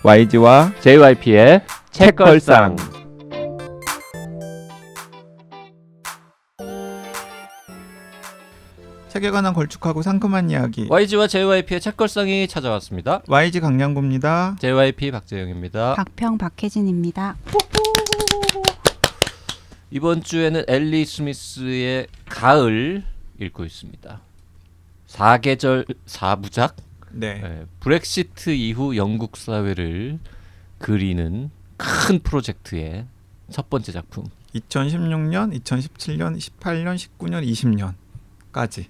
YG와 JYP의 책걸상. 책에 관한 걸쭉하고 상큼한 이야기. YG와 JYP의 책걸상이 찾아왔습니다. YG 강량구입니다. JYP 박재영입니다. 박평 박혜진입니다. 이번 주에는 엘리 스미스의 가을 읽고 있습니다. 4계절 4부작. 네. 브렉시트 이후 영국 사회를 그리는 큰 프로젝트의 첫 번째 작품. 2016년, 2017년, 18년, 19년, 20년까지.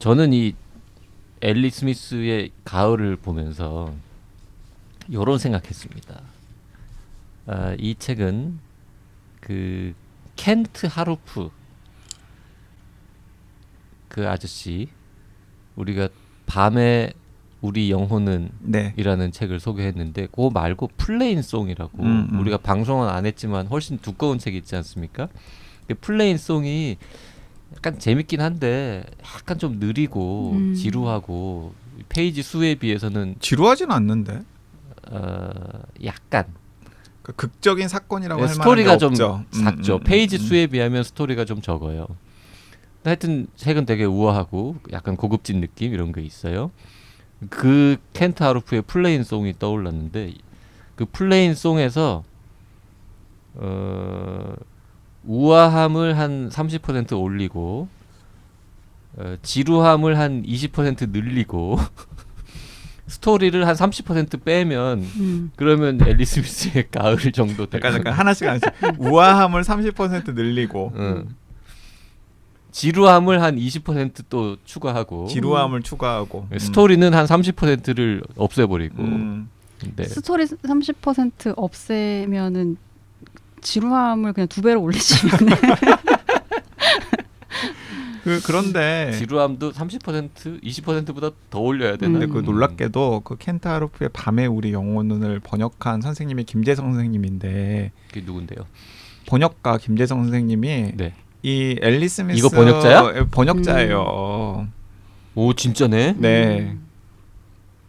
저는 이 엘리 스미스의 가을을 보면서 이런 생각했습니다. 이 책은 그 켄트 하루프 그 아저씨, 우리가 밤에 우리 영혼은 네. 이라는 책을 소개했는데 그거 말고 플레인송이라고 우리가 방송은 안 했지만 훨씬 두꺼운 책이 있지 않습니까? 그 플레인송이 약간 재밌긴 한데 약간 좀 느리고 지루하고 페이지 수에 비해서는 지루하진 않는데. 약간 그 극적인 사건이라고 할 만한 스토리가 게 좀 없죠. 작죠. 페이지 수에 비하면 스토리가 좀 적어요. 하여튼 책은 되게 우아하고 약간 고급진 느낌 이런 게 있어요. 그 켄트 하루프의 플레인송이 떠올랐는데 그 플레인송에서 우아함을 한 30% 올리고 지루함을 한 20% 늘리고 스토리를 한 30% 빼면 그러면 엘리 스미스의 가을 정도 될 거예요. 잠깐 하나씩 우아함을 30% 늘리고 지루함을 한 20% 또 추가하고 지루함을 추가하고 스토리는 한 30%를 없애버리고 네. 스토리 30% 없애면은 지루함을 그냥 2배로 올리시면 그런데 지루함도 30% 20%보다 더 올려야 되나? 근데 그 놀랍게도 그 켄트 하루프의 밤에 우리 영혼을 번역한 선생님이 김재성 선생님인데 그게 누군데요? 번역가 김재성 선생님이 네. 이 엘리 스미스 이거 번역자야? 번역자예요. 오 진짜네. 네.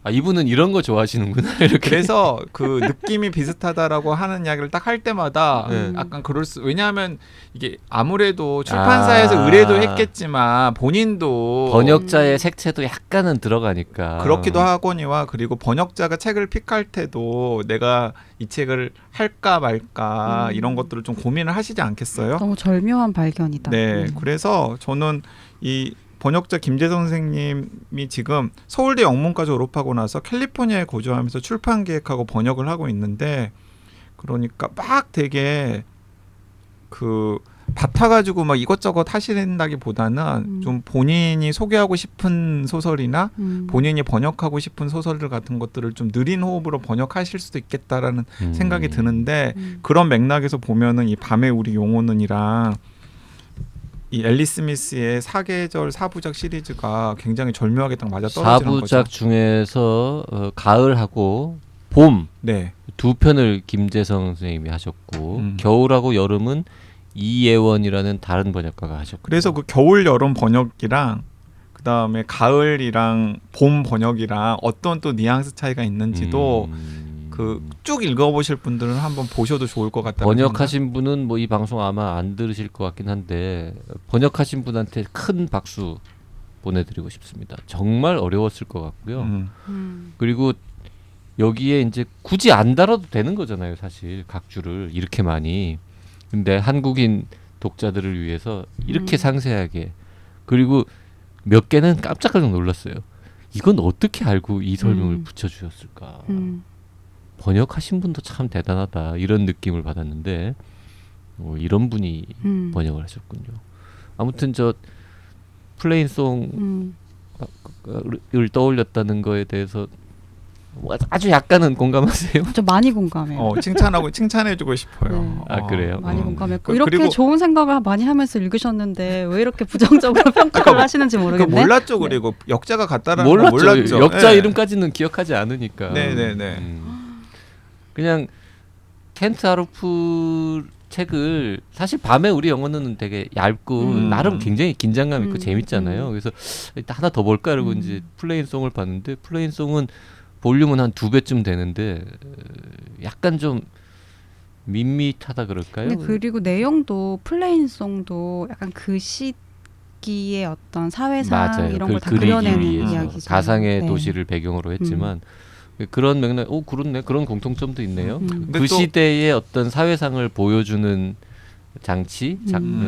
아 이분은 이런 거 좋아하시는구나 이렇게. 그래서 그 느낌이 비슷하다라고 하는 이야기를 딱 할 때마다 네. 약간 왜냐하면 이게 아무래도 출판사에서 의뢰도 했겠지만 본인도 번역자의 색채도 약간은 들어가니까 그렇기도 하거니와 그리고 번역자가 책을 픽할 때도 내가 이 책을 할까 말까 이런 것들을 좀 고민을 하시지 않겠어요? 너무 절묘한 발견이다. 네, 그래서 저는 이 번역자 김재성 선생님이 지금 서울대 영문과 졸업하고 나서 캘리포니아에 거주하면서 출판 기획하고 번역을 하고 있는데 그러니까 막 되게 그 밭아가지고 막 이것저것 하신다기보다는 좀 본인이 소개하고 싶은 소설이나 본인이 번역하고 싶은 소설들 같은 것들을 좀 느린 호흡으로 번역하실 수도 있겠다라는 생각이 드는데 그런 맥락에서 보면은 이 밤에 우리 영혼은이랑 이 엘리 스미스의 4계절 4부작 시리즈가 굉장히 절묘하게 딱 맞아 떨어지는 거죠. 4부작 중에서 가을하고 봄 네. 두 편을 김재성 선생님이 하셨고 겨울하고 여름은 이예원이라는 다른 번역가가 하셨고 그래서 그 겨울 여름 번역이랑 그다음에 가을이랑 봄 번역이랑 어떤 또 뉘앙스 차이가 있는지도 그 쭉 읽어보실 분들은 한번 보셔도 좋을 것 같다. 번역하신 분은 뭐 이 방송 아마 안 들으실 것 같긴 한데 번역하신 분한테 큰 박수 보내드리고 싶습니다. 정말 어려웠을 것 같고요. 그리고 여기에 이제 굳이 안 달아도 되는 거잖아요, 사실 각 줄을 이렇게 많이. 근데 한국인 독자들을 위해서 이렇게 상세하게 그리고 몇 개는 깜짝깜짝 놀랐어요. 이건 어떻게 알고 이 설명을 붙여주셨을까? 번역하신 분도 참 대단하다 이런 느낌을 받았는데 이런 분이 번역을 하셨군요. 아무튼 저 플레인송을 떠올렸다는 거에 대해서 아주 약간은 공감하세요? 저 많이 공감해요. 칭찬해주고 싶어요. 네. 아 그래요? 많이 공감했고 이렇게 그리고 좋은 생각을 많이 하면서 읽으셨는데 왜 이렇게 부정적으로 평가를 하시는지 모르겠네. 몰랐죠. 그리고 역자가 같다라는 몰랐죠. 거 몰랐죠. 역자 네. 이름까지는 기억하지 않으니까. 네네네. 그냥 켄트 하루프 책을 사실 밤에 우리 영어는 되게 얇고 나름 굉장히 긴장감 있고 재밌잖아요. 그래서 일단 하나 더 볼까 이러고 이제 플레인송을 봤는데 플레인송은 볼륨은 한 2배쯤 되는데 약간 좀 밋밋하다 그럴까요? 근데 그리고 내용도 플레인송도 약간 그 시기의 어떤 사회상 맞아요. 이런 걸 다 그리기 그려내는 위해서 이야기죠. 가상의 네. 도시를 배경으로 했지만 그런 맥락, 그렇네, 그런 공통점도 있네요. 근데 그 또- 시대의 어떤 사회상을 보여주는 장치,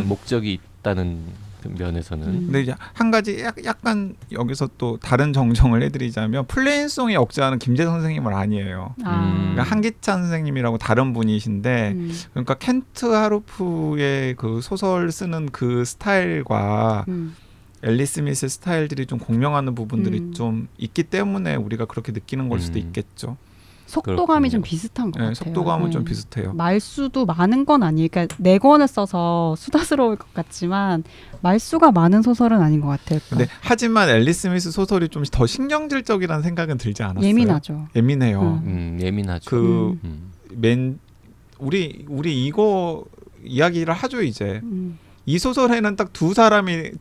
목적이 있다는 그 면에서는 근데 이제 한 가지 약간 여기서 또 다른 정정을 해드리자면 플레인송의 역자는 김재성 선생님은 아니에요. 그러니까 한기찬 선생님이라고 다른 분이신데 그러니까 켄트 하루프의 그 소설 쓰는 그 스타일과 엘리 스미스의 스타일들이 좀 공명하는 부분들이 좀 있기 때문에 우리가 그렇게 느끼는 걸 수도 있겠죠. 속도감이 그렇군요. 좀 비슷한 것 네, 같아요. 속도감은 좀 비슷해요. 말수도 많은 건 아니에요. 그러니까 4권을 써서 수다스러울 것 같지만 말수가 많은 소설은 아닌 것 같아요. 근데 하지만 엘리 스미스 소설이 좀 더 신경질적이라는 생각은 들지 않았어요. 예민하죠. 예민해요. 예민하죠. 그 우리 이거 이야기를 하죠 이제. 이 소설에는 딱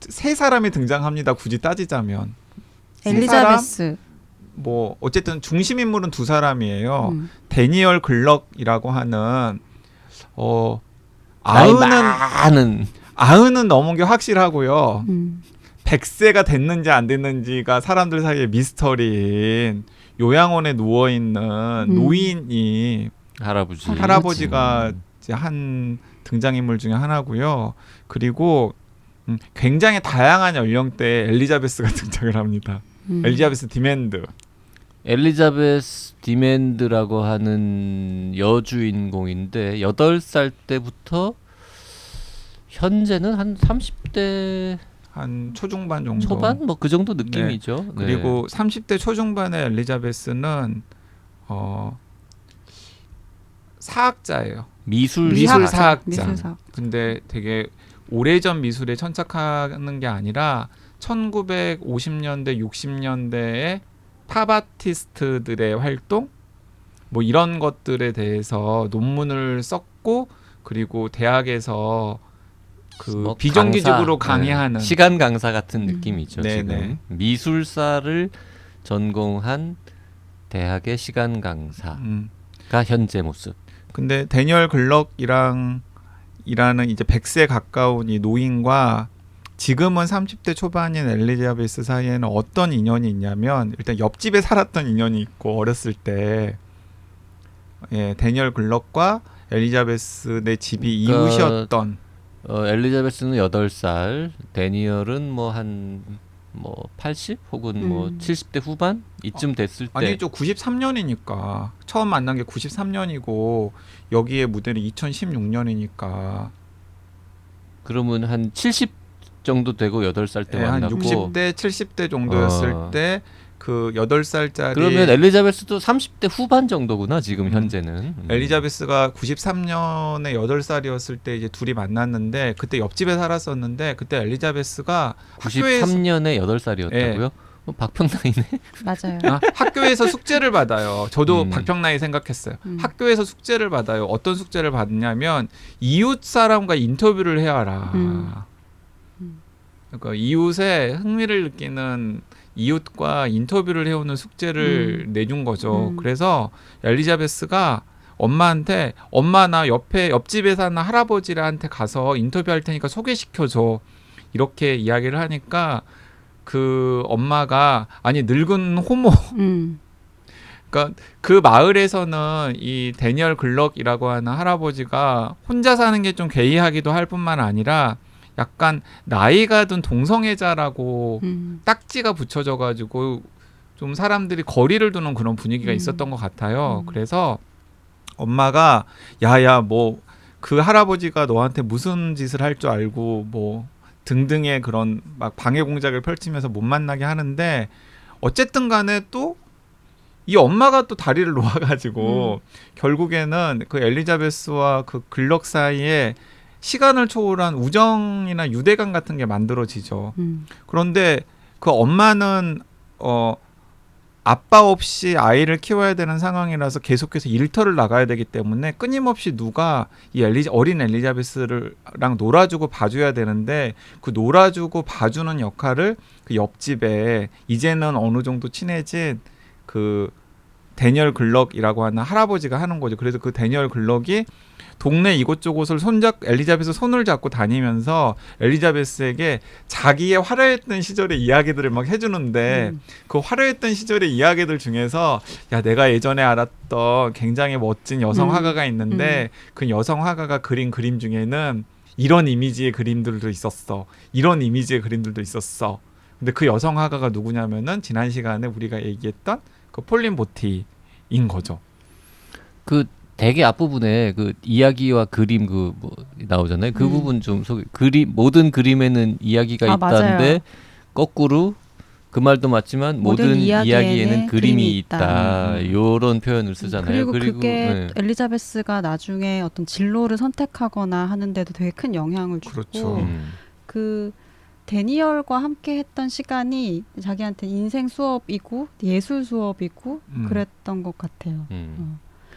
세 사람이 등장합니다. 굳이 따지자면 엘리자베스. 뭐 어쨌든 중심 인물은 2사람이에요. 데니얼 글럭이라고 하는 아흔은 넘은 게 확실하고 100세가 됐는지 안 됐는지가 사람들 사이에 미스터리인 요양원에 누워 있는 노인이 할아버지가 이제 한 등장인물 중에 하나고요. 그리고 굉장히 다양한 연령대의 엘리자베스가 등장을 합니다. 엘리자베스 디맨드. 엘리자베스 디맨드라고 하는 여주인공인데 8살 때부터 현재는 한 30대 한 초중반 정도. 초반 뭐 그 정도 느낌이죠. 네. 그리고 30대 초중반의 엘리자베스는 사학자예요. 미술사학자. 근데 되게 오래전 미술에 천착하는 게 아니라 1950년대 60년대에 팝 아티스트들의 활동 뭐 이런 것들에 대해서 논문을 썼고 그리고 대학에서 그 뭐 비정규직으로 강의하는 시간 강사 같은 느낌이죠. 네네. 지금 미술사를 전공한 대학의 시간 강사가 현재 모습. 근데 데니얼 글럭이랑 이라는 이제 100세 가까운 이 노인과 지금은 30대 초반인 엘리자베스 사이에는 어떤 인연이 있냐면 일단 옆집에 살았던 인연이 있고 어렸을 때 데니얼 글럭과 엘리자베스의 집이 이웃이었던 엘리자베스는 8살, 데니얼은 뭐 한 80 혹은 뭐 70대 후반 이쯤 됐을 때 아니죠. 93년이니까 처음 만난 게 93년이고 여기에 무대는 2016년이니까 그러면 한 70 정도 되고 8살 때 한 만났고 60대 70대 정도였을 때 그 8살짜리 그러면 엘리자베스도 30대 후반 정도구나 지금 현재는. 엘리자베스가 93년에 8살이었을 때 이제 둘이 만났는데 그때 옆집에 살았었는데 그때 엘리자베스가 93년에 8살이었다고요? 박평나이네. 맞아요. 학교에서 숙제를 받아요. 저도 박평나이 생각했어요. 학교에서 숙제를 받아요. 어떤 숙제를 받냐면 이웃 사람과 인터뷰를 해야 하라. 그러니까 이웃에 흥미를 느끼는 이웃과 인터뷰를 해오는 숙제를 내준 거죠. 그래서 엘리자베스가 엄마한테 엄마 나 옆집에 사는 할아버지한테 가서 인터뷰할 테니까 소개시켜줘 이렇게 이야기를 하니까 그 엄마가 아니 늙은 호모 그러니까 그 마을에서는 이 데니얼 글럭이라고 하는 할아버지가 혼자 사는 게 좀 괴이하기도 할 뿐만 아니라 약간 나이가 든 동성애자라고 딱지가 붙여져 가지고 좀 사람들이 거리를 두는 그런 분위기가 있었던 것 같아요. 그래서 엄마가 야야 뭐 그 할아버지가 너한테 무슨 짓을 할 줄 알고 뭐 등등의 그런 막 방해 공작을 펼치면서 못 만나게 하는데 어쨌든 간에 또 이 엄마가 또 다리를 놓아가지고 결국에는 그 엘리자베스와 그 글럭 사이에 시간을 초월한 우정이나 유대감 같은 게 만들어지죠. 그런데 그 엄마는 아빠 없이 아이를 키워야 되는 상황이라서 계속해서 일터를 나가야 되기 때문에 끊임없이 누가 이 어린 엘리자베스랑 놀아주고 봐줘야 되는데 그 놀아주고 봐주는 역할을 그 옆집에 이제는 어느 정도 친해진 그 데니얼 글럭이라고 하는 할아버지가 하는 거죠. 그래서 그 데니얼 글럭이 동네 이곳저곳을 엘리자베스 손을 잡고 다니면서 엘리자베스에게 자기의 화려했던 시절의 이야기들을 막 해주는데 그 화려했던 시절의 이야기들 중에서 야 내가 예전에 알았던 굉장히 멋진 여성 화가가 있는데 그 여성 화가가 그린 그림 중에는 이런 이미지의 그림들도 있었어. 이런 이미지의 그림들도 있었어. 근데 그 여성 화가가 누구냐면은 지난 시간에 우리가 얘기했던 그 폴린 보티인 거죠. 그 되게 앞부분에 그 이야기와 그림 그 뭐 나오잖아요. 그 부분 좀 모든 그림에는 이야기가 있다는데 맞아요. 거꾸로 그 말도 맞지만 모든 이야기에는 그림이 있다. 이런 표현을 쓰잖아요. 그리고 그게 엘리자베스가 나중에 어떤 진로를 선택하거나 하는데도 되게 큰 영향을 주고 그렇죠. 그 데니얼과 함께 했던 시간이 자기한테 인생 수업이고 예술 수업이고 그랬던 것 같아요.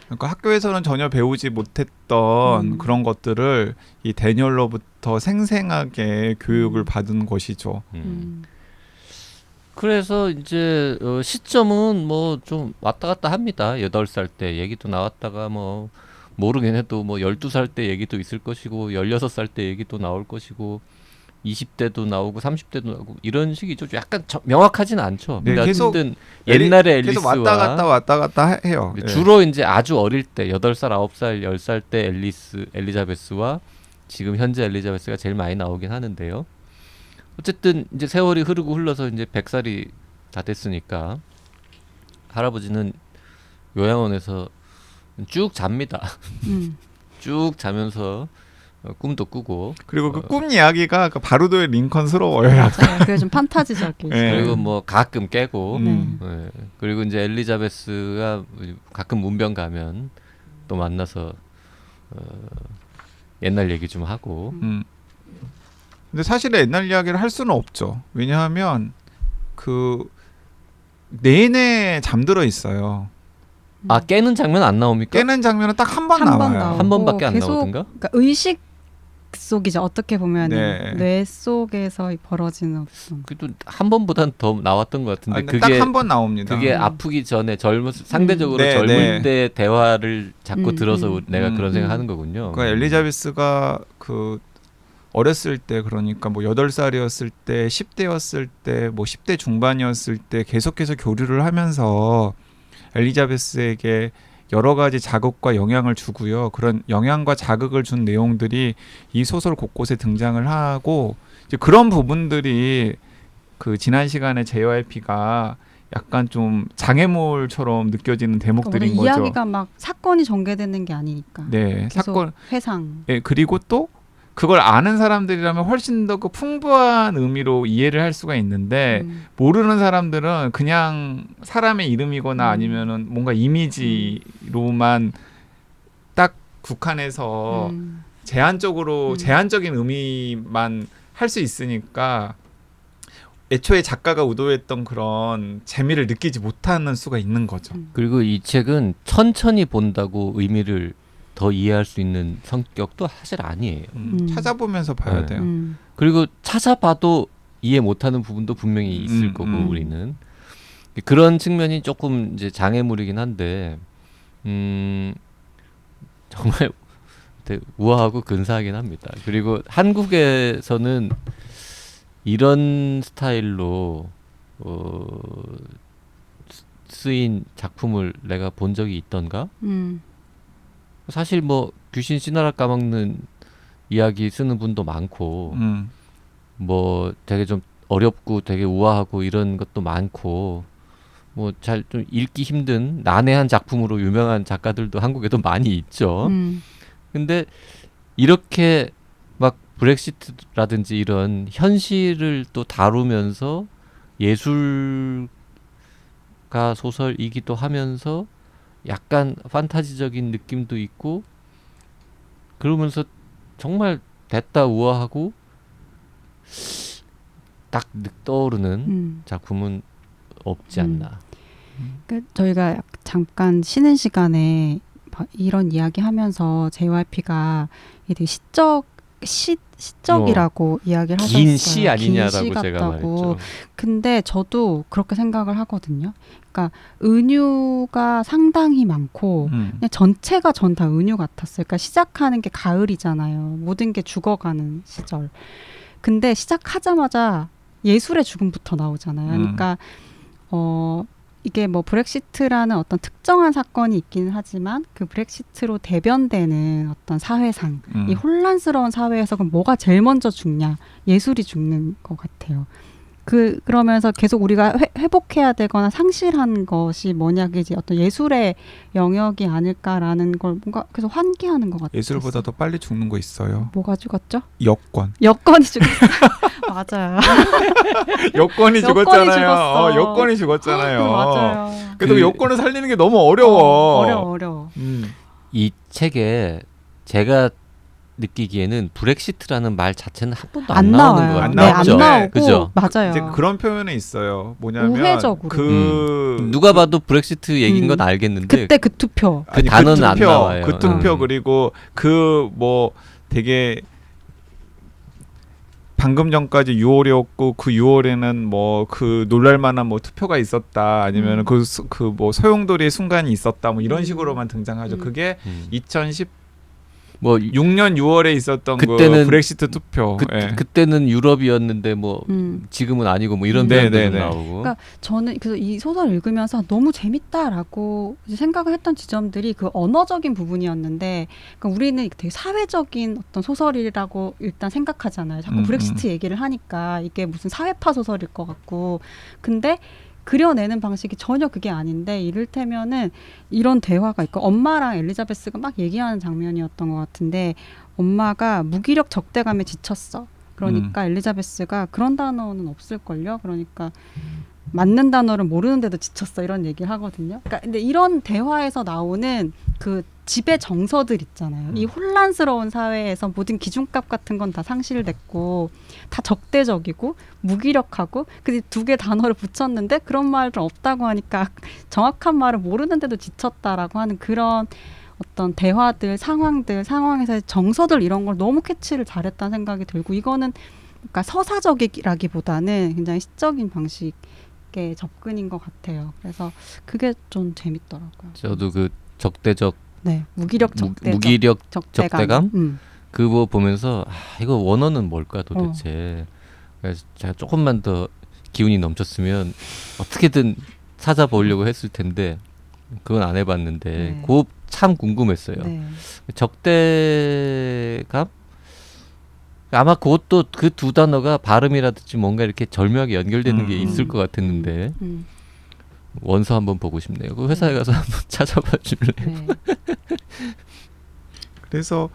그러니까 학교에서는 전혀 배우지 못했던 그런 것들을 이 데니얼로부터 생생하게 교육을 받은 것이죠. 그래서 이제 시점은 뭐 좀 왔다 갔다 합니다. 8살 때 얘기도 나왔다가 뭐 모르긴 해도 뭐 12살 때 얘기도 있을 것이고 16살 때 얘기도 나올 것이고 20대도 나오고 30대도 나오고 이런 식이죠. 약간 명확하지는 않죠. 네, 계속 옛날에 엘리스와 계속 왔다 갔다 해요. 주로 이제 아주 어릴 때 8살, 9살, 10살 때 엘리자베스와 지금 현재 엘리자베스가 제일 많이 나오긴 하는데요. 어쨌든 이제 세월이 흐르고 흘러서 이제 100살이 다 됐으니까 할아버지는 요양원에서 쭉 잡니다. 쭉 자면서 꿈도 꾸고 그리고 그 꿈 이야기가 그 바루드의 링컨스러워요. 맞아요. 그게 좀 판타지적이죠. 네. 그리고 뭐 가끔 깨고 네. 그리고 이제 엘리자베스가 가끔 문병 가면 또 만나서 옛날 얘기 좀 하고 근데 사실 옛날 이야기를 할 수는 없죠. 왜냐하면 그 내내 잠들어 있어요. 아 깨는 장면 안 나옵니까? 깨는 장면은 딱 한 번 나와요. 한 번밖에 안 계속, 나오던가? 그러니까 의식 속이죠. 어떻게 보면 네. 뇌 속에서 벌어지는 어떤. 그래도 한 번보단 더 나왔던 것 같은데 그게 딱 한 번 나옵니다. 그게 아프기 전에 상대적으로 네, 젊을 네. 때 대화를 자꾸 들어서 내가 그런 생각하는 거군요. 그러니까 엘리자베스가 그 어렸을 때 그러니까 뭐 8살이었을 때 10대였을 때 뭐 10대 중반이었을 때 계속해서 교류를 하면서 엘리자베스에게 여러 가지 자극과 영향을 주고요. 그런 영향과 자극을 준 내용들이 이 소설 곳곳에 등장을 하고 이제 그런 부분들이 그 지난 시간에 JYP가 약간 좀 장애물처럼 느껴지는 대목들인 거죠. 이야기가 막 사건이 전개되는 게 아니니까. 네, 계속 사건 회상. 네, 그리고 또 그걸 아는 사람들이라면 훨씬 더 그 풍부한 의미로 이해를 할 수가 있는데 모르는 사람들은 그냥 사람의 이름이거나 아니면은 뭔가 이미지로만 딱 국한해서 제한적인 의미만 할 수 있으니까 애초에 작가가 의도했던 그런 재미를 느끼지 못하는 수가 있는 거죠. 그리고 이 책은 천천히 본다고 의미를 더 이해할 수 있는 성격도 사실 아니에요. 찾아보면서 봐야 돼요. 그리고 찾아봐도 이해 못하는 부분도 분명히 있을 거고 우리는 그런 측면이 조금 이제 장애물이긴 한데 정말 되게 우아하고 근사하긴 합니다. 그리고 한국에서는 이런 스타일로 쓰인 작품을 내가 본 적이 있던가? 사실 뭐 귀신 씨나라 까먹는 이야기 쓰는 분도 많고 뭐 되게 좀 어렵고 되게 우아하고 이런 것도 많고 뭐 잘 좀 읽기 힘든 난해한 작품으로 유명한 작가들도 한국에도 많이 있죠. 근데 이렇게 막 브렉시트라든지 이런 현실을 또 다루면서 예술가 소설이기도 하면서 약간 판타지적인 느낌도 있고 그러면서 정말 됐다 우아하고 딱 떠오르는 작품은 없지 않나. 저희가 잠깐 쉬는 시간에 이런 이야기 하면서 JYP가 되게 시적이라고 이야기를 하셨어요. 긴 시 아니냐라고 긴 시 제가 같다고. 말했죠. 근데 저도 그렇게 생각을 하거든요. 그러니까 은유가 상당히 많고 그냥 전체가 전 다 은유 같았어요. 그러니까 시작하는 게 가을이잖아요. 모든 게 죽어가는 시절. 근데 시작하자마자 예술의 죽음부터 나오잖아요. 그러니까 이게 뭐 브렉시트라는 어떤 특정한 사건이 있기는 하지만 그 브렉시트로 대변되는 어떤 사회상, 이 혼란스러운 사회에서 그럼 뭐가 제일 먼저 죽냐? 예술이 죽는 것 같아요. 그러면서 계속 우리가 회복해야 되거나 상실한 것이 뭐냐, 그게 어떤 예술의 영역이 아닐까라는 걸 뭔가 계속 환기하는 것 같아요. 예술보다 더 빨리 죽는 거 있어요. 뭐가 죽었죠? 여권. 여권이 죽었어요. 맞아요. 여권이 죽었잖아요. 죽었어. 여권이 죽었잖아요. 맞아요. 그래도 여권을 살리는 게 너무 어려워. 어려워. 이 책에 제가 느끼기에는 브렉시트라는 말 자체는 한 번도 안 나오는 것 안 같아요. 나오죠. 안 나오고 그죠? 맞아요. 이제 그런 표현이 있어요. 뭐냐면 우회적으로. 누가 봐도 브렉시트 얘기인 건 알겠는데 그때 그 투표. 그 단어는 안 나와요. 그 투표 그리고 그 뭐 되게 방금 전까지 6월이었고 그 6월에는 뭐 그 놀랄만한 뭐 투표가 있었다 아니면 그 뭐 소용돌이의 순간이 있었다 뭐 이런 식으로만 등장하죠. 그게 2016년 6월에 있었던 그때는 그 브렉시트 투표. 그때는 유럽이었는데 뭐 지금은 아니고 뭐 이런 표현도 나오고. 그러니까 저는 그래서 이 소설 읽으면서 너무 재밌다라고 생각을 했던 지점들이 그 언어적인 부분이었는데, 그러니까 우리는 되게 사회적인 어떤 소설이라고 일단 생각하잖아요. 자꾸 브렉시트 얘기를 하니까 이게 무슨 사회파 소설일 것 같고, 근데 그려내는 방식이 전혀 그게 아닌데, 이를테면은 이런 대화가 있고 엄마랑 엘리자베스가 막 얘기하는 장면이었던 것 같은데, 엄마가 무기력 적대감에 지쳤어. 그러니까 엘리자베스가 그런 단어는 없을걸요. 그러니까 맞는 단어를 모르는데도 지쳤어 이런 얘기를 하거든요. 그러니까 근데 이런 대화에서 나오는 그 집의 정서들 있잖아요. 이 혼란스러운 사회에서 모든 기준값 같은 건 다 상실됐고 다 적대적이고 무기력하고 근데 두 개 단어를 붙였는데 그런 말은 없다고 하니까 정확한 말을 모르는데도 지쳤다라고 하는 그런 어떤 대화들, 상황에서의 정서들 이런 걸 너무 캐치를 잘했다는 생각이 들고, 이거는 그러니까 서사적이라기보다는 굉장히 시적인 방식의 접근인 것 같아요. 그래서 그게 좀 재밌더라고요. 저도 그 적대적 무기력 적대감 그거 보면서 이거 원어는 뭘까 도대체. 그래서 제가 조금만 더 기운이 넘쳤으면 어떻게든 찾아보려고 했을 텐데 그건 안 해봤는데 그거 참 궁금했어요. 적대감? 아마 그것도 그 두 단어가 발음이라든지 뭔가 이렇게 절묘하게 연결되는 게 있을 것 같았는데 원서 한번 보고 싶네요. 그 회사에 가서 한번 찾아봐 줄래요? 그래서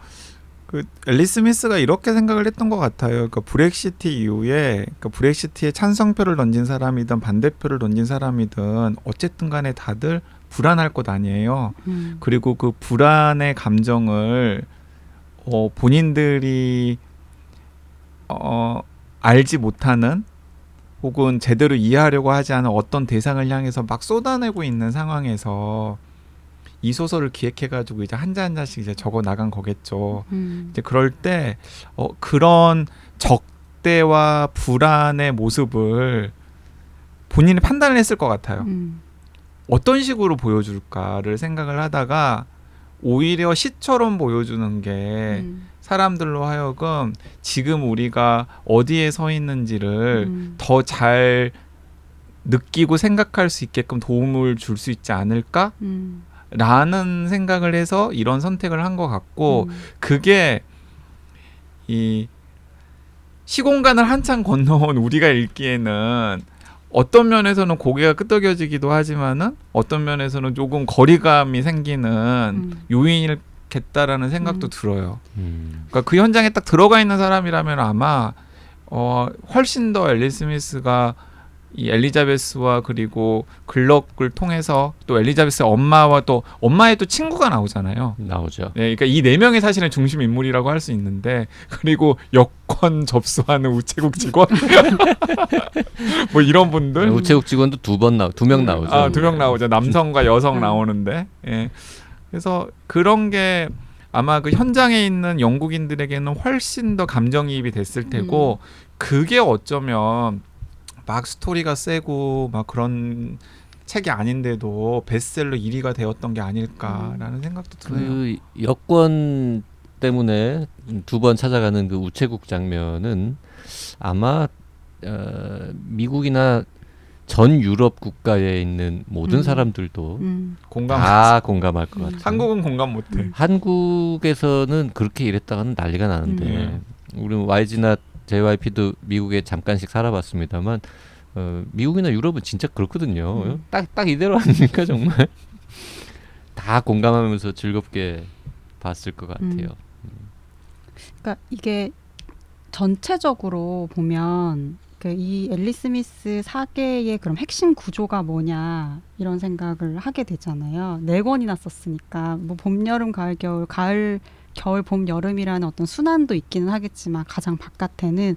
그 앨리스 스미스가 이렇게 생각을 했던 것 같아요. 그러니까 브렉시트 이후에 그러니까 브렉시트에 찬성표를 던진 사람이든 반대표를 던진 사람이든 어쨌든 간에 다들 불안할 것 아니에요. 그리고 그 불안의 감정을 본인들이 알지 못하는 혹은 제대로 이해하려고 하지 않은 어떤 대상을 향해서 막 쏟아내고 있는 상황에서 이 소설을 기획해가지고 이제 한 잔씩 이제 적어 나간 거겠죠. 이제 그럴 때 그런 적대와 불안의 모습을 본인이 판단을 했을 것 같아요. 어떤 식으로 보여줄까를 생각을 하다가 오히려 시처럼 보여주는 게 사람들로 하여금 지금 우리가 어디에 서 있는지를 더 잘 느끼고 생각할 수 있게끔 도움을 줄 수 있지 않을까? 라는 생각을 해서 이런 선택을 한 것 같고, 그게 이 시공간을 한참 건너온 우리가 읽기에는 어떤 면에서는 고개가 끄덕여지기도 하지만은 어떤 면에서는 조금 거리감이 생기는 요인이겠다라는 생각도 들어요. 그러니까 그 현장에 딱 들어가 있는 사람이라면 아마 훨씬 더 앨리스 스미스가 이 엘리자베스와 그리고 글럭을 통해서 또 엘리자베스의 엄마와 또 엄마의 또 친구가 나오잖아요. 나오죠. 네, 그러니까 이 네 명이 사실은 중심 인물이라고 할 수 있는데 그리고 여권 접수하는 우체국 직원 뭐 이런 분들 우체국 직원도 두 명 나오죠. 아, 2명 나오죠. 남성과 여성 나오는데 예. 그래서 그런 게 아마 그 현장에 있는 영국인들에게는 훨씬 더 감정이입이 됐을 테고 그게 어쩌면 막 스토리가 세고 막 그런 책이 아닌데도 베스트셀러 1위가 되었던 게 아닐까라는 생각도 드네요. 그 여권 때문에 두 번 찾아가는 그 우체국 장면은 아마 미국이나 전 유럽 국가에 있는 모든 사람들도 다 공감할 것 같아요. 한국은 공감 못해. 한국에서는 그렇게 일했다가는 난리가 나는데 우리 YG나 JYP도 미국에 잠깐씩 살아봤습니다만 미국이나 유럽은 진짜 그렇거든요. 딱 이대로 아닙니까 정말? 다 공감하면서 즐겁게 봤을 것 같아요. 그러니까 이게 전체적으로 보면 이 앨리 스미스 사계의 그럼 핵심 구조가 뭐냐 이런 생각을 하게 되잖아요. 4권이나 썼으니까 뭐 봄, 여름, 가을, 겨울, 봄, 여름이라는 어떤 순환도 있기는 하겠지만 가장 바깥에는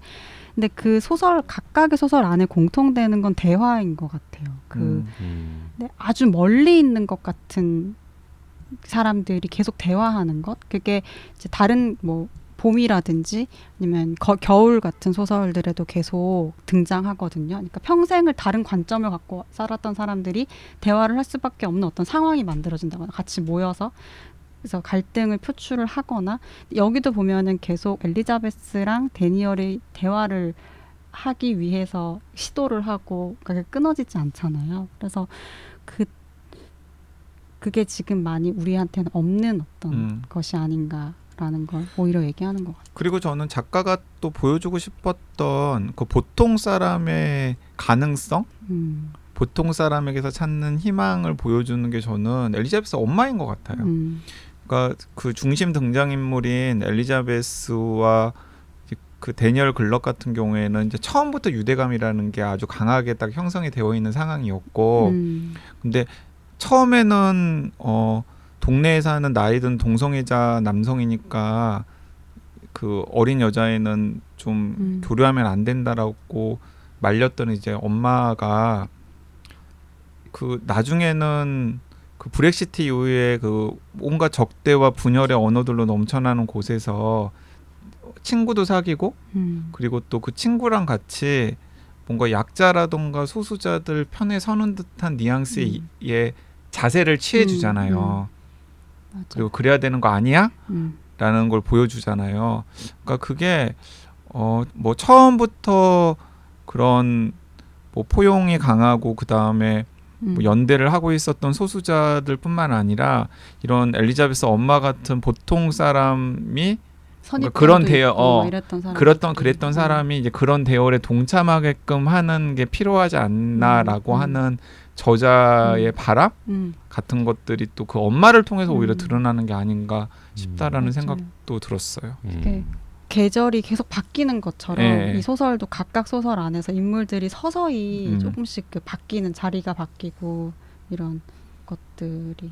근데 그 소설 각각의 소설 안에 공통되는 건 대화인 것 같아요. 근데 아주 멀리 있는 것 같은 사람들이 계속 대화하는 것 그게 이제 다른 뭐 봄이라든지 아니면 겨울 같은 소설들에도 계속 등장하거든요. 그러니까 평생을 다른 관점을 갖고 살았던 사람들이 대화를 할 수밖에 없는 어떤 상황이 만들어진다거나 같이 모여서 그래서 갈등을 표출을 하거나 여기도 보면은 계속 엘리자베스랑 데니얼의 대화를 하기 위해서 시도를 하고 그게 끊어지지 않잖아요. 그래서 그게 지금 많이 우리한테는 없는 어떤 것이 아닌가라는 걸 오히려 얘기하는 것 같아요. 그리고 저는 작가가 또 보여주고 싶었던 그 보통 사람의 가능성, 보통 사람에게서 찾는 희망을 보여주는 게 저는 엘리자베스 엄마인 것 같아요. 그러니까 그 중심 등장인물인 엘리자베스와 그 데니얼 글럭 같은 경우에는 이제 처음부터 유대감이라는 게 아주 강하게 딱 형성이 되어 있는 상황이었고, 근데 처음에는 동네에 사는 나이든 동성애자 남성이니까 그 어린 여자애는 좀 교류하면 안 된다라고 말렸던 이제 엄마가 그 나중에는 그 브렉시트 이후에 그 온갖 적대와 분열의 언어들로 넘쳐나는 곳에서 친구도 사귀고 그리고 또 그 친구랑 같이 뭔가 약자라던가 소수자들 편에 서는 듯한 뉘앙스의 자세를 취해주잖아요. 그리고 그래야 되는 거 아니야? 라는 걸 보여주잖아요. 그러니까 그게 뭐 처음부터 그런 뭐 포용이 강하고 그 다음에 뭐 연대를 하고 있었던 소수자들뿐만 아니라 이런 엘리자베스 엄마 같은 보통 사람이 그런 그랬던 사람이 이제 그런 대열에 동참하게끔 하는 게 필요하지 않나라고 하는 저자의 바람 같은 것들이 또 그 엄마를 통해서 오히려 드러나는 게 아닌가 싶다라는 생각도 들었어요. 계절이 계속 바뀌는 것처럼 이 소설도 각각 소설 안에서 인물들이 서서히 조금씩 그 바뀌는 자리가 바뀌고 이런 것들이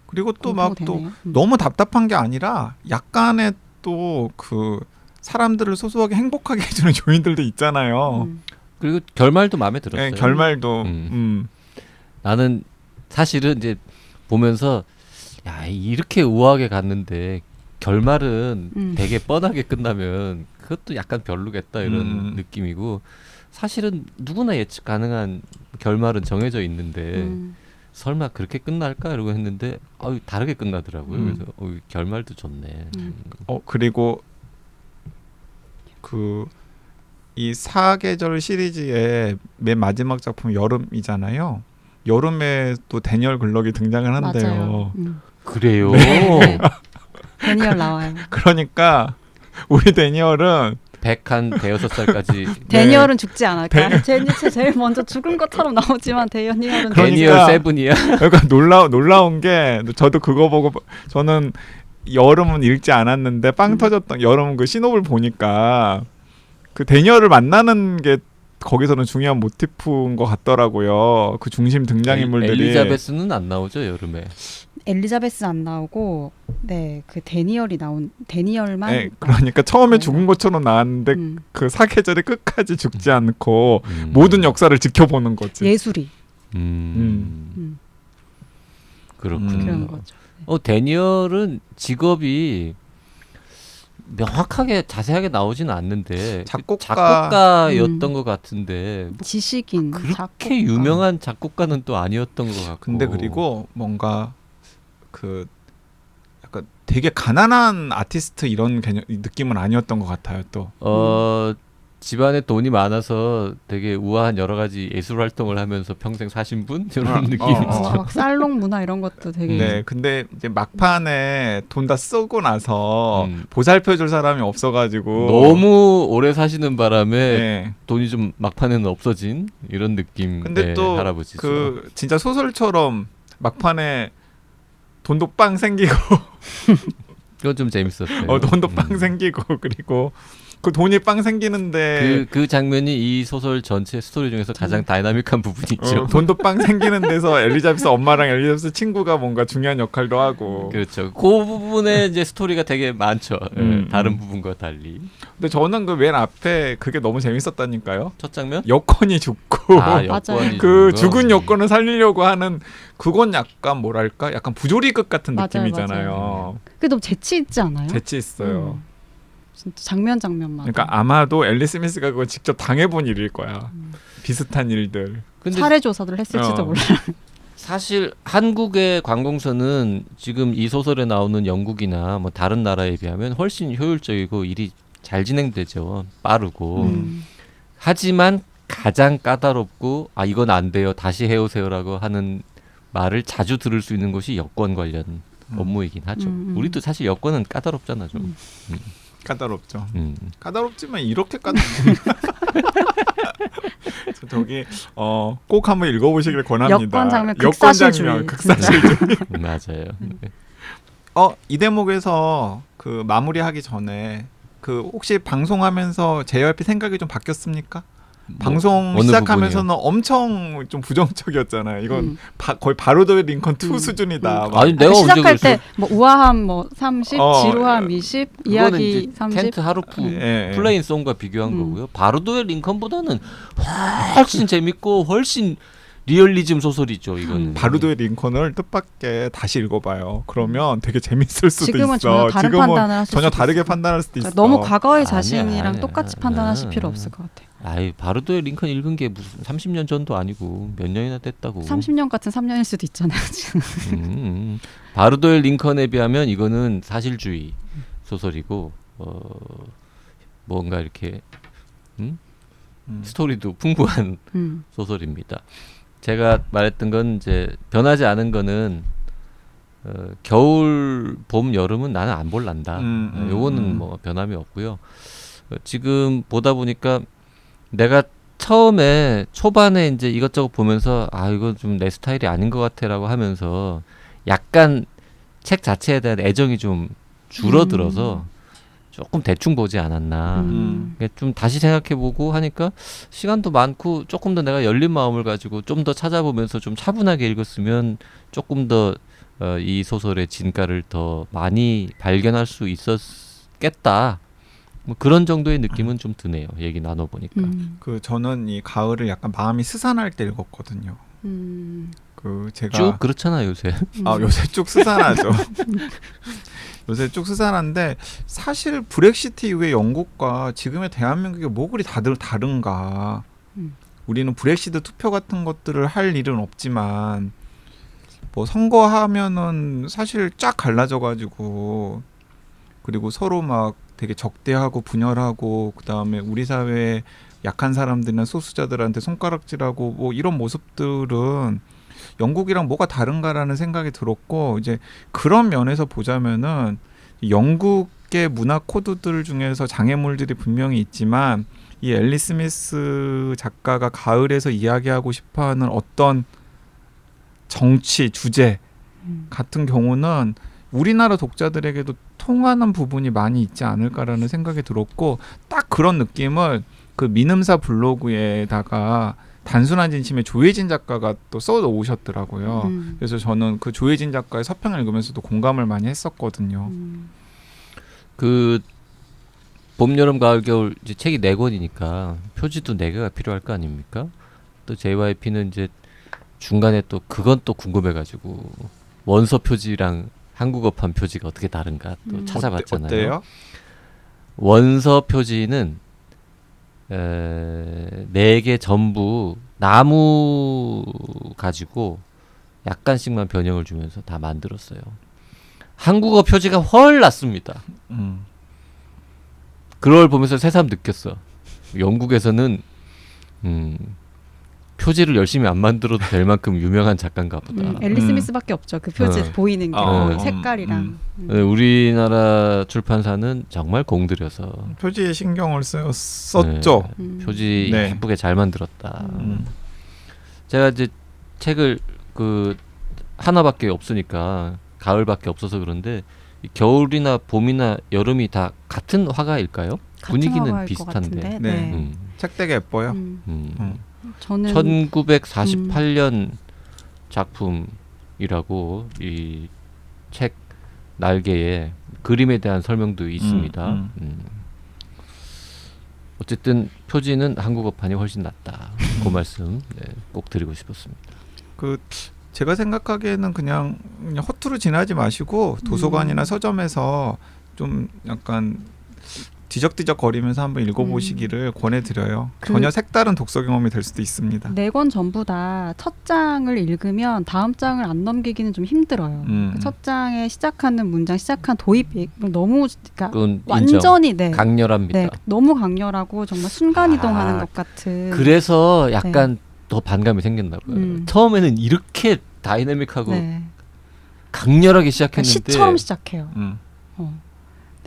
그리고 또 막 또 너무 답답한 게 아니라 약간의 또 그 사람들을 소소하게 행복하게 해주는 요인들도 있잖아요. 그리고 결말도 마음에 들었어요. 네, 결말도 나는 사실은 이제 보면서 야 이렇게 우아하게 갔는데 결말은 되게 뻔하게 끝나면 그것도 약간 별로겠다 이런 느낌이고 사실은 누구나 예측 가능한 결말은 정해져 있는데 설마 그렇게 끝날까 이러고 했는데 다르게 끝나더라고요. 그래서 결말도 좋네. 그리고 그 이 사계절 시리즈의 맨 마지막 작품 여름이잖아요. 여름에 또 데니얼 글럭이 등장을 한대요. 그래요? 데니얼 나와요. 그러니까 우리 데니얼은 100한 대여섯 살까지 데니얼은 죽지 않을까? 제일 먼저 죽은 것처럼 나오지만 데니얼은 데니얼 세븐이야. 그러니까 놀라운 게 저도 그거 보고 저는 여름은 읽지 않았는데 빵 터졌던 여름 그 신호를 보니까 그 데니얼을 만나는 게 거기서는 중요한 모티프인 것 같더라고요. 그 중심 등장인물들이. 엘리자베스는 안 나오죠 여름에. 엘리자베스 안 나오고 그 데니얼만. 네, 그러니까 처음에 나와요. 죽은 것처럼 나왔는데 그 사계절이 끝까지 죽지 않고 모든 역사를 지켜보는 거지. 예술이 그렇군요. 그런 거죠. 데니얼은 직업이 명확하게 자세하게 나오지는 않는데 작곡가였던 것 같은데 지식인 그렇게 작곡가. 유명한 작곡가는 또 아니었던 것 같고. 근데 그리고 뭔가 그 약간 되게 가난한 아티스트 이런 개념 느낌은 아니었던 것 같아요. 또 집안에 돈이 많아서 되게 우아한 여러 가지 예술 활동을 하면서 평생 사신 분 이런 느낌이죠. 막 살롱 문화 이런 것도 되게. 네, 근데 이제 막판에 돈 다 쓰고 나서 보살펴줄 사람이 없어가지고 너무 오래 사시는 바람에 네. 돈이 좀 막판에는 없어진 이런 느낌의 근데 또 할아버지죠. 그 진짜 소설처럼 막판에 돈도 빵 생기고 그건 좀 재밌었어요. 돈도 빵 생기고 그리고 그 돈이 빵 생기는데 그 장면이 이 소설 전체 스토리 중에서 가장 다이나믹한 부분이죠. 돈도 빵 생기는 데서 엘리자베스 엄마랑 엘리자베스 친구가 뭔가 중요한 역할도 하고. 그렇죠. 그 부분에 이제 스토리가 되게 많죠. 다른 부분과 달리. 근데 저는 그 맨 앞에 그게 너무 재밌었다니까요. 첫 장면? 여권이 죽고 여권이 그 죽은 여권을 살리려고 하는 그건 약간 뭐랄까? 약간 부조리극 같은 느낌이잖아요. 그게 너무 재치 있지 않아요? 재치 있어요. 진짜 장면마다. 그러니까 아마도 앨리 스미스가 그걸 직접 당해본 일일 거야. 비슷한 일들. 근데 사례 조사를 했을지도 몰라요. 사실 한국의 관공서는 지금 이 소설에 나오는 영국이나 뭐 다른 나라에 비하면 훨씬 효율적이고 일이 잘 진행되죠. 빠르고. 하지만 가장 까다롭고 이건 안 돼요. 다시 해오세요라고 하는 말을 자주 들을 수 있는 것이 여권 관련 업무이긴 하죠. 우리도 사실 여권은 까다롭잖아 좀. 까다롭죠. 까다롭지만 이렇게 저기 꼭 한번 읽어보시길 권합니다. 여권 장면 극사실주의. 맞아요. 이 대목에서 그 마무리하기 전에 그 혹시 방송하면서 JYP 생각이 좀 바뀌었습니까? 방송 시작하면서는 엄청 좀 부정적이었잖아요. 이건 거의 바로더의 링컨 2 수준이다. 아니 내가 시작할 때 뭐 우아함 30, 지루함 20, 이야기 30. 켄트 하루프 플레인 송과 비교한 거고요. 바로더의 링컨보다는 훨씬 재밌고 훨씬 리얼리즘 소설이죠. 이거는. 바루드의 링컨을 뜻밖의 다시 읽어봐요. 그러면 되게 재밌을 수도 지금은 있어. 전혀 다르게 판단할 수도 있어. 너무 과거의 자신이랑 똑같이 판단하실 필요 없을 것 같아요. 바루드의 링컨 읽은 게 무슨 30년 전도 아니고 몇 년이나 됐다고. 30년 같은 3년일 수도 있잖아요. 지금. 바루드의 링컨에 비하면 이거는 사실주의 소설이고 뭔가 이렇게 스토리도 풍부한 소설입니다. 제가 말했던 건 이제 변하지 않은 거는 겨울, 봄, 여름은 나는 안 볼란다. 요거는 뭐 변함이 없고요. 지금 보다 보니까 내가 처음에 초반에 이제 이것저것 보면서 이건 좀 내 스타일이 아닌 것 같아라고 하면서 약간 책 자체에 대한 애정이 좀 줄어들어서 조금 대충 보지 않았나. 좀 다시 생각해보고 하니까 시간도 많고 조금 더 내가 열린 마음을 가지고 좀 더 찾아보면서 좀 차분하게 읽었으면 조금 더 이 소설의 진가를 더 많이 발견할 수 있었겠다. 뭐 그런 정도의 느낌은 좀 드네요. 얘기 나눠보니까. 그 저는 이 가을을 약간 마음이 스산할 때 읽었거든요. 그 제가 쭉 그렇잖아 요새. 요새 쭉 스산하죠. 요새 쭉 스산한데 사실 브렉시트 이후에 영국과 지금의 대한민국이 뭐 그리 다들 다른가. 우리는 브렉시트 투표 같은 것들을 할 일은 없지만 뭐 선거하면은 사실 쫙 갈라져가지고 그리고 서로 막 되게 적대하고 분열하고 그다음에 우리 사회에 약한 사람들이나 소수자들한테 손가락질하고 뭐 이런 모습들은 영국이랑 뭐가 다른가라는 생각이 들었고 이제 그런 면에서 보자면은 영국의 문화 코드들 중에서 장애물들이 분명히 있지만 이 앨리 스미스 작가가 가을에서 이야기하고 싶어하는 어떤 정치 주제 같은 경우는 우리나라 독자들에게도 통하는 부분이 많이 있지 않을까라는 생각이 들었고 딱 그런 느낌을 그 민음사 블로그에다가 단순한 진심의 조혜진 작가가 또 써오셨더라고요. 그래서 저는 그 조혜진 작가의 서평을 읽으면서도 공감을 많이 했었거든요. 그 봄, 여름, 가을, 겨울 이제 책이 4권이니까 표지도 4개가 필요할 거 아닙니까? 또 JYP는 이제 중간에 또 그건 또 궁금해가지고 원서 표지랑 한국어판 표지가 어떻게 다른가 또 찾아봤잖아요. 어때요? 원서 표지는 4개 전부 나무 가지고 약간씩만 변형을 주면서 다 만들었어요. 한국어 표지가 훨 낫습니다. 그걸 보면서 새삼 느꼈어. 영국에서는 표지를 열심히 안 만들어도 될 만큼 유명한 작가인가 보다. 앨리 스미스밖에 없죠. 그 표지에서 보이는 게 색깔이랑. 우리나라 출판사는 정말 공들여서 표지에 신경을 썼죠. 표지 네. 예쁘게 잘 만들었다. 제가 이제 책을 그 하나밖에 없으니까 가을밖에 없어서 그런데 겨울이나 봄이나 여름이 다 같은 화가일까요? 분위기는 비슷한데. 네. 책 되게 예뻐요. 저는 1948년 작품이라고 이 책 날개에 그림에 대한 설명도 있습니다. 어쨌든 표지는 한국어판이 훨씬 낫다. 그 말씀 꼭 드리고 싶었습니다. 그 제가 생각하기에는 그냥 허투루 지나지 마시고 도서관이나 서점에서 좀 약간 뒤적뒤적 거리면서 한번 읽어보시기를 권해드려요. 전혀 색다른 독서 경험이 될 수도 있습니다. 4권 전부 다 첫 장을 읽으면 다음 장을 안 넘기기는 좀 힘들어요. 첫 장에 시작하는 문장, 시작한 도입이 너무 그러니까 완전히 강렬합니다. 네, 너무 강렬하고 정말 순간이동하는 것 같은. 그래서 약간 더 반감이 생겼나 봐요. 처음에는 이렇게 다이내믹하고 강렬하게 시작했는데 시처럼 시작해요.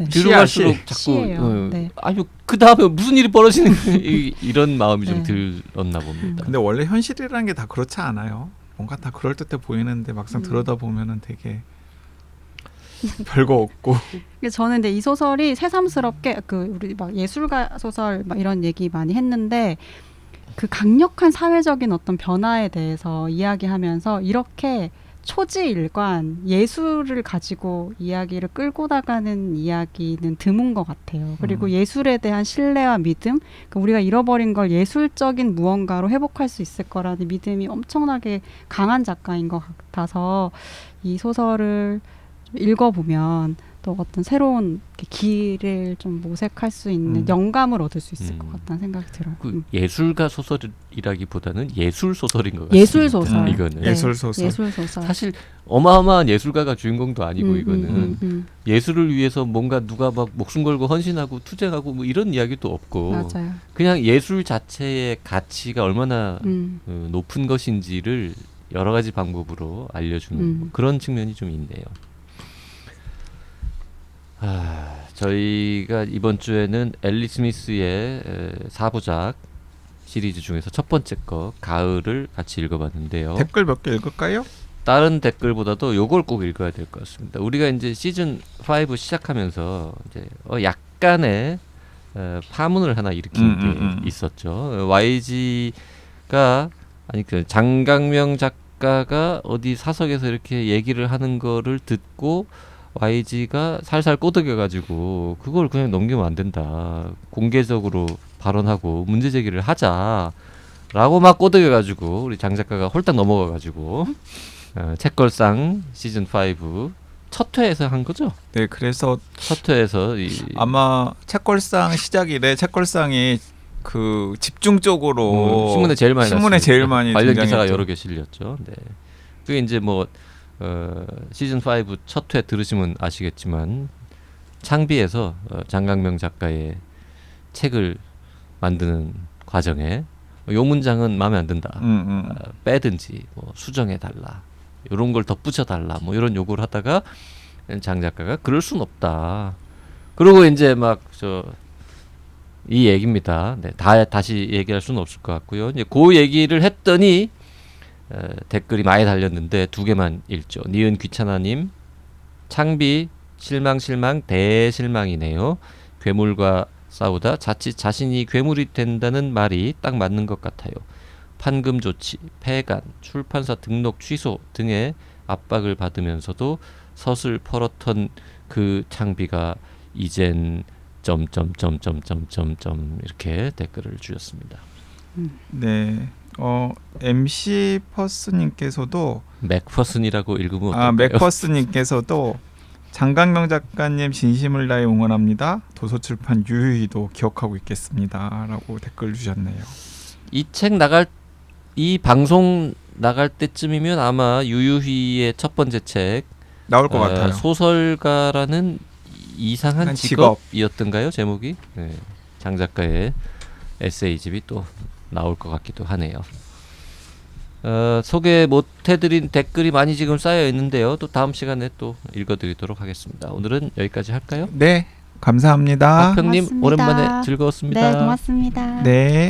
뒤로 갈수록 자꾸 아니 그 다음에 무슨 일이 벌어지는 이런 마음이 좀 들었나 봅니다. 근데 원래 현실이라는 게 다 그렇지 않아요. 뭔가 다 그럴듯해 보이는데 막상 들여다보면은 되게 별거 없고. 저는 근데 이 소설이 새삼스럽게 그 우리 막 예술가 소설 막 이런 얘기 많이 했는데 그 강력한 사회적인 어떤 변화에 대해서 이야기하면서 이렇게 초지일관 예술을 가지고 이야기를 끌고 나가는 이야기는 드문 것 같아요. 그리고 예술에 대한 신뢰와 믿음, 그러니까 우리가 잃어버린 걸 예술적인 무언가로 회복할 수 있을 거라는 믿음이 엄청나게 강한 작가인 것 같아서 이 소설을 좀 읽어보면 또 어떤 새로운 길을 좀 모색할 수 있는 영감을 얻을 수 있을 것 같다는 생각이 들어요. 그 예술가 소설이라기보다는 예술 소설인 것 같습니다. 예술 소설. 이거는 예술 소설. 예술 소설. 사실 어마어마한 예술가가 주인공도 아니고 이거는 예술을 위해서 뭔가 누가 막 목숨 걸고 헌신하고 투쟁하고 뭐 이런 이야기도 없고 맞아요. 그냥 예술 자체의 가치가 얼마나 높은 것인지를 여러 가지 방법으로 알려주는 뭐 그런 측면이 좀 있네요. 저희가 이번 주에는 앨리 스미스의 4부작 시리즈 중에서 첫 번째 거 가을을 같이 읽어봤는데요. 댓글 몇 개 읽을까요? 다른 댓글보다도 요걸 꼭 읽어야 될 것 같습니다. 우리가 이제 시즌 5 시작하면서 이제 약간의 파문을 하나 일으킨 게 있었죠. YG가 아니 그 장강명 작가가 어디 사석에서 이렇게 얘기를 하는 거를 듣고 YG가 살살 꼬드겨가지고 그걸 그냥 넘기면 안 된다. 공개적으로 발언하고 문제 제기를 하자라고 막 꼬드겨가지고 우리 장 작가가 홀딱 넘어가가지고 책걸상 시즌 5 첫 회에서 한 거죠. 네, 그래서 첫 회에서 아마 책걸상 시작일에 책걸상이 그 집중적으로 신문에 제일 많이 관련 등장했죠. 기사가 여러 개 실렸죠. 네. 그게 이제 뭐 시즌 5 첫 회 들으시면 아시겠지만 창비에서 장강명 작가의 책을 만드는 과정에 요 문장은 마음에 안 든다. 빼든지 뭐 수정해 달라. 이런 걸 덧붙여 달라. 뭐 이런 요구를 하다가 장 작가가 그럴 순 없다. 그리고 이제 막 이 얘기입니다. 네, 다시 얘기할 수는 없을 것 같고요. 이제 그 얘기를 했더니 댓글이 많이 달렸는데 2개만 읽죠. 니은 귀찮아님, 창비 실망 대실망이네요. 괴물과 싸우다 자칫 자신이 괴물이 된다는 말이 딱 맞는 것 같아요. 판금 조치, 폐간, 출판사 등록 취소 등의 압박을 받으면서도 서슬 펄었던 그 창비가 이젠 점점점점점점점 이렇게 댓글을 주셨습니다. 네. MC 퍼스님께서도 맥퍼슨이라고 읽으면 어떨까요? 맥퍼스님께서도 장강명 작가님 진심을 다해 응원합니다. 도서출판 유유히도 기억하고 있겠습니다라고 댓글 주셨네요. 이 방송 나갈 때쯤이면 아마 유유희의 첫 번째 책 나올 것 같아요. 소설가라는 이상한 한 직업. 직업이었던가요? 제목이? 네. 장 작가의 에세이집이 또 나올 것 같기도 하네요. 소개 못해드린 댓글이 많이 지금 쌓여 있는데요. 또 다음 시간에 또 읽어드리도록 하겠습니다. 오늘은 여기까지 할까요? 네, 감사합니다. 박평님 고맙습니다. 오랜만에 즐거웠습니다. 네, 고맙습니다. 네.